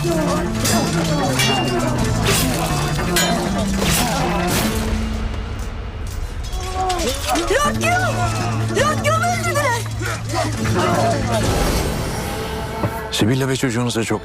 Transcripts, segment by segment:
Lord Guillaume'u öldürdüler. Sibilla ve çocuğunuza çok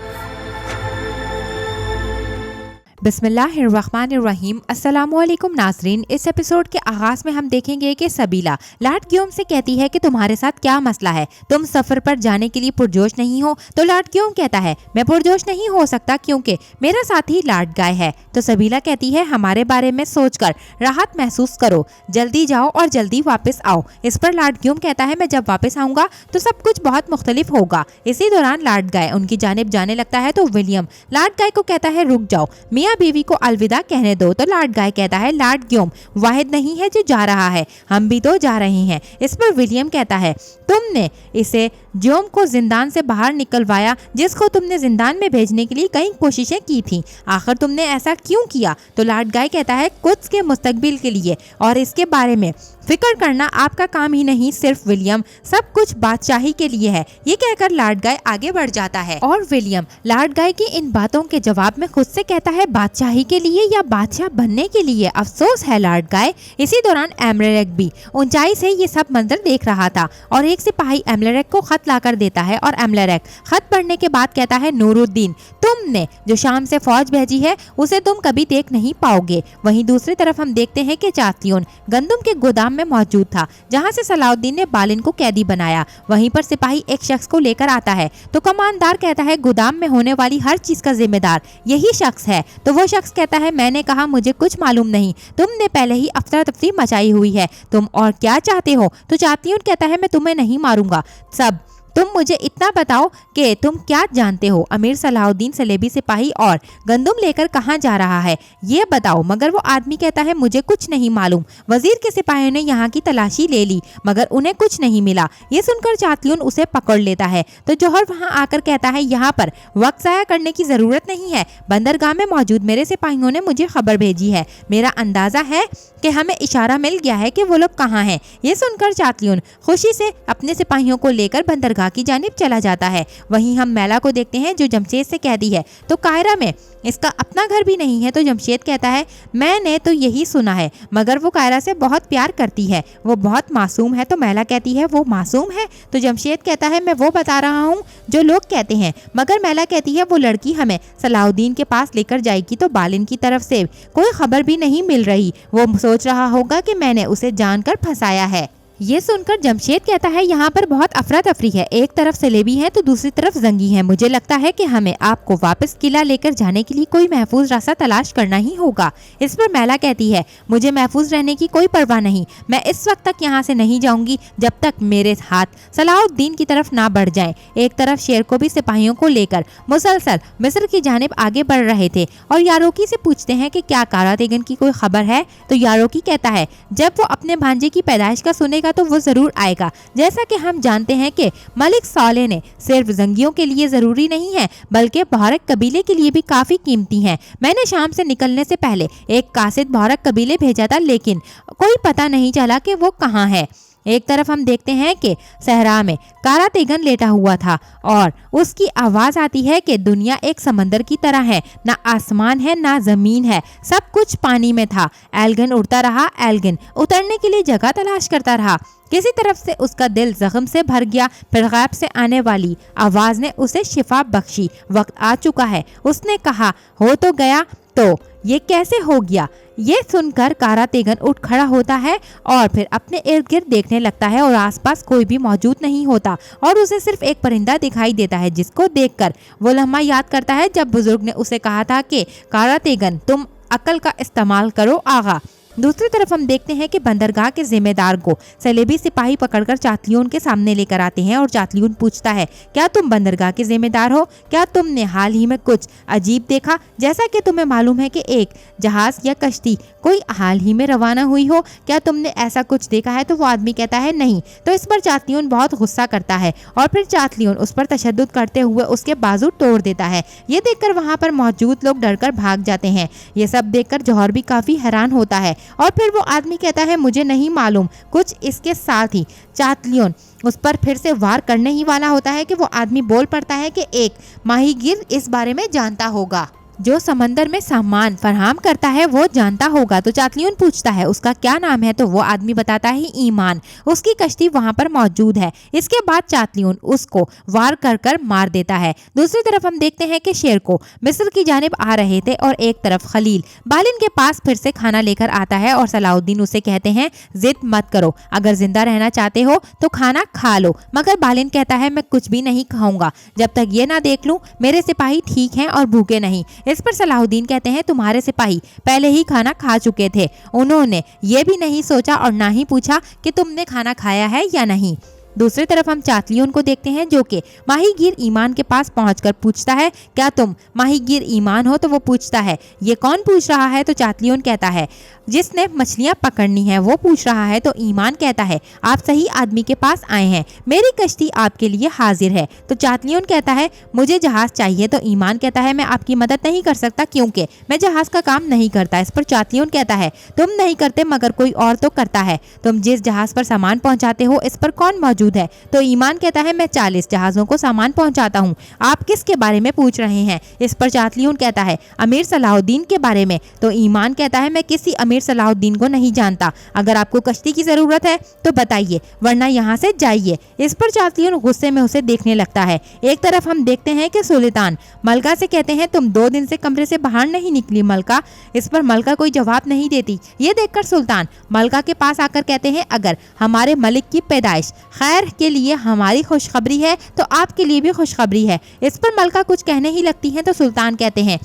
बिस्मिल्लाहिर्रहमानिर्रहीम अस्सलामुअलैकुम नाज़रीन। इस एपिसोड के आगाज़ में हम देखेंगे कि सबीला लॉर्ड गियोम से कहती है कि तुम्हारे साथ क्या मसला है, तुम सफ़र पर जाने के लिए पुरजोश नहीं हो। तो लॉर्ड गियोम कहता है मैं पुरजोश नहीं हो सकता क्योंकि मेरा साथी लॉर्ड गाय है। तो सबीला कहती है हमारे बारे में सोचकर राहत महसूस करो, जल्दी जाओ और जल्दी वापस आओ। इस पर लॉर्ड गियोम कहता है मैं जब वापस आऊँगा तो सब कुछ बहुत मुख्तलिफ होगा। इसी दौरान लॉर्ड गाय उनकी जानिब जाने लगता है तो विलियम लॉर्ड गाय को कहता है रुक जाओ, मियाँ बीवी को अलविदा कहने दो। तो लॉर्ड गाय कहता है लॉर्ड गियोम वाहिद नहीं है जो जा रहा है, हम भी तो जा रहे हैं। इस पर विलियम कहता है तुमने इसे गियोम को जिंदान से बाहर निकलवाया जिसको तुमने जिंदान में भेजने के लिए कई कोशिशें की थी, आखिर तुमने ऐसा क्यों किया। तो लॉर्ड गाय कहता है कुछ के मुस्तकबिल के लिए और इसके बारे में फिक्र करना आपका काम ही नहीं, सिर्फ विलियम सब कुछ बादशाही के लिए है। ये कहकर लॉर्ड गाय आगे बढ़ जाता है और विलियम लॉर्ड गाय की इन बातों के जवाब में खुद से कहता है बादशाही के लिए या बादशाह बनने के लिए, अफसोस है लॉर्ड गाय। इसी दौरान एमलेरेक भी ऊंचाई से ये सब मंजर देख रहा था और एक सिपाही एमलेरेक को खत लाकर देता है और एमलेरेक खत पढ़ने के बाद कहता है नूरुद्दीन तुमने जो शाम से फौज भेजी है उसे तुम कभी देख नहीं पाओगे। वहीं दूसरी तरफ हम देखते हैं कि चातियोन गंदम के गोदाम में मौजूद था जहां से सलाउद्दीन ने बालिन को कैदी बनाया। वहीं पर सिपाही एक शख्स को लेकर आता है तो कमांडर कहता है गोदाम में होने वाली हर चीज का जिम्मेदार यही शख्स है। तो वो शख्स कहता है मैंने कहा मुझे कुछ मालूम नहीं, तुमने पहले ही अफरा तफरी मचाई हुई है, तुम और क्या चाहते हो। तो चातियोन कहता है मैं तुम्हें नहीं मारूंगा, सब तुम मुझे इतना बताओ कि तुम क्या जानते हो, अमीर सलाउद्दीन सलेबी सिपाही और गंदम लेकर कहाँ जा रहा है ये बताओ। मगर वो आदमी कहता है मुझे कुछ नहीं मालूम। वजीर के सिपाहियों ने यहाँ की तलाशी ले ली मगर उन्हें कुछ नहीं मिला। ये सुनकर चातियोन उसे पकड़ लेता है तो जौहर वहाँ आकर कहता है यहाँ पर वक्त ज़ाया करने की ज़रूरत नहीं है, बंदरगाह में मौजूद मेरे सिपाहियों ने मुझे खबर भेजी है, मेरा अंदाज़ा है कि हमें इशारा मिल गया है कि वो लोग कहाँ हैं। ये सुनकर चातियोन खुशी से अपने सिपाहियों को लेकर बंदरगाह की जानिब चला जाता है। वहीं हम मैला को देखते हैं जो जमशेद से कहती है तो कायरा में इसका अपना घर भी नहीं है। तो जमशेद कहता है मैंने तो यही सुना है मगर वो कायरा से बहुत प्यार करती है, वो बहुत मासूम है। तो मैला कहती है वो मासूम है। तो जमशेद कहता है मैं वो बता रहा हूँ जो लोग कहते हैं। मगर मैला कहती है वो लड़की हमें सलाउद्दीन के पास लेकर जाएगी तो बालिन की तरफ से कोई खबर भी नहीं मिल रही, वो सोच रहा होगा कि मैंने उसे जानकर फंसाया है। ये सुनकर जमशेद कहता है यहाँ पर बहुत अफरा तफरी है, एक तरफ सलेबी है तो दूसरी तरफ जंगी है, मुझे लगता है कि हमें आपको वापस किला लेकर जाने के लिए कोई महफूज रास्ता तलाश करना ही होगा। इस पर मैला कहती है मुझे महफूज रहने की कोई परवाह नहीं, मैं इस वक्त तक यहाँ से नहीं जाऊंगी जब तक मेरे हाथ सलाउद्दीन की तरफ ना बढ़ जाएं। एक तरफ शेर को भी सिपाहियों को लेकर मुसलसल मिस्र की जानिब आगे बढ़ रहे थे और यारोकी से पूछते हैं कि क्या कारा तेगन की कोई खबर है। तो यारोकी कहता है जब वो अपने भांजे की पैदाइश का सुनेगा तो वो जरूर आएगा। जैसा कि हम जानते हैं कि मलिक साले ने सिर्फ जंगियों के लिए जरूरी नहीं है बल्कि बहरक कबीले के लिए भी काफी कीमती हैं। मैंने शाम से निकलने से पहले एक कासिद बहरक कबीले भेजा था लेकिन कोई पता नहीं चला कि वो कहाँ है। एक तरफ हम देखते हैं कि सहरा में कारा तेगन लेटा हुआ था और उसकी आवाज आती है कि दुनिया एक समंदर की तरह है, ना आसमान है ना जमीन है, सब कुछ पानी में था। एल्गन उड़ता रहा, एल्गन उतरने के लिए जगह तलाश करता रहा। किसी तरफ से उसका दिल जख्म से भर गया, फिर गैब से आने वाली आवाज ने उसे शिफा बख्शी। वक्त आ चुका है, उसने कहा हो तो गया तो ये कैसे हो गया। ये सुनकर कारा तेगन उठ खड़ा होता है और फिर अपने इर्द गिर्द देखने लगता है और आसपास कोई भी मौजूद नहीं होता और उसे सिर्फ एक परिंदा दिखाई देता है जिसको देखकर वो लम्हा याद करता है जब बुजुर्ग ने उसे कहा था कि कारा तेगन तुम अकल का इस्तेमाल करो आगा। दूसरी तरफ हम देखते हैं कि बंदरगाह के जिम्मेदार को सलेबी सिपाही पकड़कर चातलियोन के सामने लेकर आते हैं और चातलियोन पूछता है क्या तुम बंदरगाह के जिम्मेदार हो, क्या तुमने हाल ही में कुछ अजीब देखा। जैसा कि तुम्हें मालूम है कि एक जहाज या कश्ती कोई हाल ही में रवाना हुई हो, क्या तुमने ऐसा कुछ देखा है। तो वो आदमी कहता है नहीं। तो इस पर चातलियोन बहुत गुस्सा करता है और फिर चातलियोन उस पर तशद्दुद करते हुए उसके बाजू तोड़ देता है। ये देखकर वहाँ पर मौजूद लोग डरकर भाग जाते हैं। ये सब देखकर जौहर भी काफी हैरान होता है। और फिर वो आदमी कहता है मुझे नहीं मालूम। कुछ इसके साथ ही चातलियन उस पर फिर से वार करने ही वाला होता है कि वो आदमी बोल पड़ता है कि एक माहीगीर इस बारे में जानता होगा, जो समंदर में सामान फराहम करता है वो जानता होगा। तो चातलियन पूछता है उसका क्या नाम है, तो वो आदमी बताता है ईमान, उसकी कश्ती वहाँ पर मौजूद है। इसके बाद चातलियन उसको वार कर कर मार देता है। दूसरी तरफ हम देखते हैं कि शेर को मिस्र की जानिब आ रहे थे और एक तरफ खलील बालिन के पास फिर से खाना लेकर आता है और सलाउद्दीन उसे कहते हैं जिद मत करो, अगर जिंदा रहना चाहते हो तो खाना खा लो। मगर बालिन कहता है मैं कुछ भी नहीं खाऊंगा जब तक ये ना देख लूं मेरे सिपाही ठीक हैं और भूखे नहीं। इस पर सलाहुद्दीन कहते हैं तुम्हारे सिपाही पहले ही खाना खा चुके थे, उन्होंने ये भी नहीं सोचा और ना ही पूछा कि तुमने खाना खाया है या नहीं। दूसरी तरफ हम चातलियन को देखते हैं जो कि माहीगीर ईमान के पास पहुंचकर पूछता है क्या तुम माहीगीर ईमान हो, तो वो पूछता है ये कौन पूछ रहा है, तो चातलियन कहता है जिसने मछलियां पकड़नी है वो पूछ रहा है। तो ईमान कहता है आप सही आदमी के पास आए हैं, मेरी कश्ती आपके लिए हाजिर है। तो चातलियन कहता है मुझे जहाज चाहिए। तो ईमान कहता है मैं आपकी मदद नहीं कर सकता क्योंकि मैं जहाज का काम नहीं करता। इस पर चातलियन कहता है तुम नहीं करते मगर कोई और तो करता है, तुम जिस जहाज पर सामान पहुंचाते हो इस पर कौन मौजूद है। तो ईमान कहता है मैं 40 जहाजों को सामान पहुंचाता हूँ, आप किसके बारे में पूछ रहे हैं। इस पर चातलियन कहता है अमीर सलाहुद्दीन के बारे में। तो ईमान कहता है मैं किसी अमीर सलाहुद्दीन को नहीं जानता, अगर आपको कश्ती की जरूरत है तो बताइए वरना यहाँ से जाइए। इस पर चातलियन गुस्से में उसे देखने लगता है। एक तरफ हम देखते हैं कि सुल्तान मलका से कहते हैं तुम 2 दिन से कमरे से बाहर नहीं निकली मलका। इस पर मलका कोई जवाब नहीं देती। ये देखकर सुल्तान मलका के पास आकर कहते हैं अगर हमारे मलिक की पैदाइश खैर के लिए हमारी खुशखबरी है तो आपके लिए भी खुशखबरी है। इस पर मलका कुछ कहने ही लगती है तो सुल्तान कहते हैं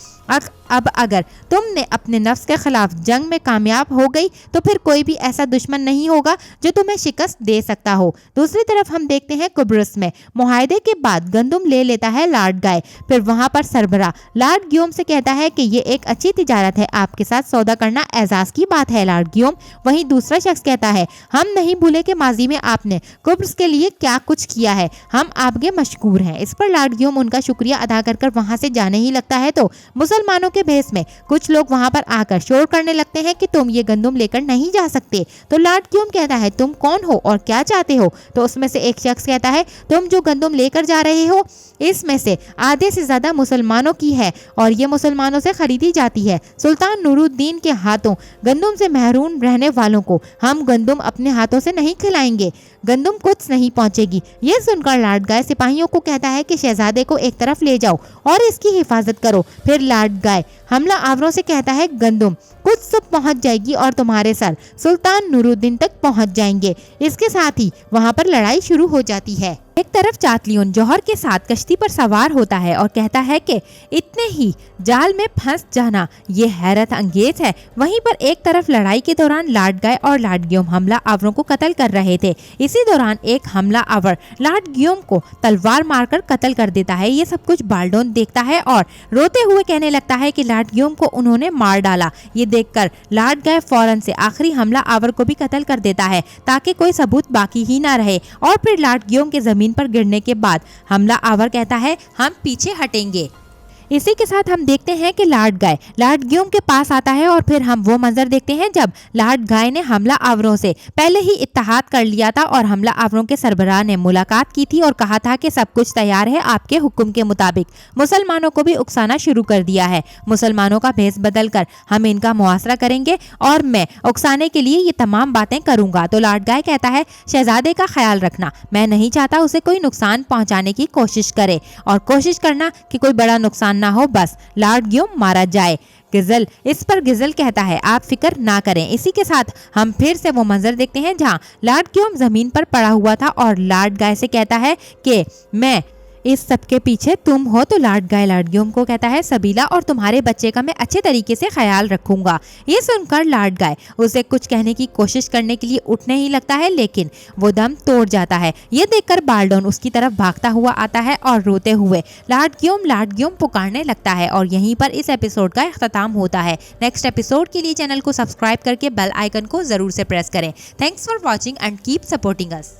अब अगर तुमने अपने नफ्स के खिलाफ जंग में कामयाब हो गई तो फिर कोई भी ऐसा दुश्मन नहीं होगा जो तुम्हें शिकस्त दे सकता हो। दूसरी तरफ हम देखते हैं कुब्रस में मुआहदे के बाद गंदम ले लेता है लॉर्ड गाय। फिर वहां पर सरबरा लॉर्ड गियोम से कहता है कि ये एक अच्छी तिजारत है, आपके साथ सौदा करना एजाज की बात है लॉर्ड गियोम। वहीं दूसरा शख्स कहता है हम नहीं भूले कि माजी में आपने कुब्रस के लिए क्या कुछ किया है, हम आपके मशकूर हैं। इस पर लॉर्ड गियोम उनका शुक्रिया अदा कर वहां से जाने ही लगता है तो मुसलमानों के भेस में कुछ लोग वहां पर आकर शोर करने लगते हैं कि तुम ये गंदम लेकर नहीं जा सकते। तो लॉर्ड गियोम कहता है तुम कौन हो और क्या चाहते हो। तो उसमें से एक शख्स कहता है तुम जो गंदम लेकर जा रहे हो इसमें से आधे से ज्यादा मुसलमानों की है और ये मुसलमानों से खरीदी जाती है। सुल्तान नूरुद्दीन के हाथों गंदम से महरूम रहने वालों को हम गंदम अपने हाथों से नहीं खिलाएंगे, गंदम कुछ नहीं पहुंचेगी। ये सुनकर लॉर्ड गाय सिपाहियों को कहता है कि शहजादे को एक तरफ ले जाओ और इसकी हिफाजत करो। फिर लॉर्ड गाय हमला आवरों से कहता है गंदम कुछ सब पहुंच जाएगी और तुम्हारे सर सुल्तान नूरुद्दीन तक पहुंच जाएंगे। इसके साथ ही वहां पर लड़ाई शुरू हो जाती है। एक तरफ चातलियन जौहर के साथ कश्ती पर सवार होता है और कहता है कि इतने ही जाल में फंस जाना ये हैरत अंगेज है। वहीं पर एक तरफ लड़ाई के दौरान लॉर्ड गाय और लॉर्ड गियोम हमला आवरों को कत्ल कर रहे थे। इसी दौरान एक हमला आवर लॉर्ड गियोम को तलवार मारकर कत्ल कर देता है। ये सब कुछ बाल्डोन देखता है और रोते हुए कहने लगता है कि लॉर्ड गियोम को उन्होंने मार डाला। ये देखकर लॉर्ड गाय फौरन से आखिरी हमला आवर को भी कत्ल कर देता है ताकि कोई सबूत बाकी ही ना रहे। और फिर लॉर्ड गियोम के जमीन पर गिरने के बाद हमला आवर कहता है हम पीछे हटेंगे। इसी के साथ हम देखते हैं कि लॉर्ड गाय लॉर्ड गियोम के पास आता है और फिर हम वो मंजर देखते हैं जब लॉर्ड गाय ने हमला आवरों से पहले ही इत्तेहाद कर लिया था और हमला आवरों के सरबराह ने मुलाकात की थी और कहा था कि सब कुछ तैयार है आपके हुक्म के मुताबिक। मुसलमानों को भी उकसाना शुरू कर दिया है, मुसलमानों का भेस बदल कर हम इनका मुआसरा करेंगे और मैं उकसाने के लिए ये तमाम बातें करूंगा। तो लॉर्ड गाय कहता है शहजादे का ख्याल रखना, मैं नहीं चाहता उसे कोई नुकसान पहुंचाने की कोशिश करे और कोशिश करना कि कोई बड़ा नुकसान ना हो, बस लॉर्ड गियोम मारा जाए। गिजल इस पर गिजल कहता है आप फिक्र ना करें। इसी के साथ हम फिर से वो मंजर देखते हैं जहां लॉर्ड गियोम जमीन पर पड़ा हुआ था और लॉर्ड गाय से कहता है कि मैं इस सब के पीछे तुम हो। तो लॉर्ड गाय लॉर्ड गियोम को कहता है सबीला और तुम्हारे बच्चे का मैं अच्छे तरीके से ख्याल रखूंगा। ये सुनकर लॉर्ड गाय उसे कुछ कहने की कोशिश करने के लिए उठने ही लगता है लेकिन वो दम तोड़ जाता है। ये देखकर बाल्डोन उसकी तरफ भागता हुआ आता है और रोते हुए लॉर्ड गियोम पुकारने लगता है और यहीं पर इस एपिसोड का इख्तिताम होता है। नेक्स्ट एपिसोड के लिए चैनल को सब्सक्राइब करके बेल आइकन को जरूर से प्रेस करें। Thanks for watching and keep supporting us.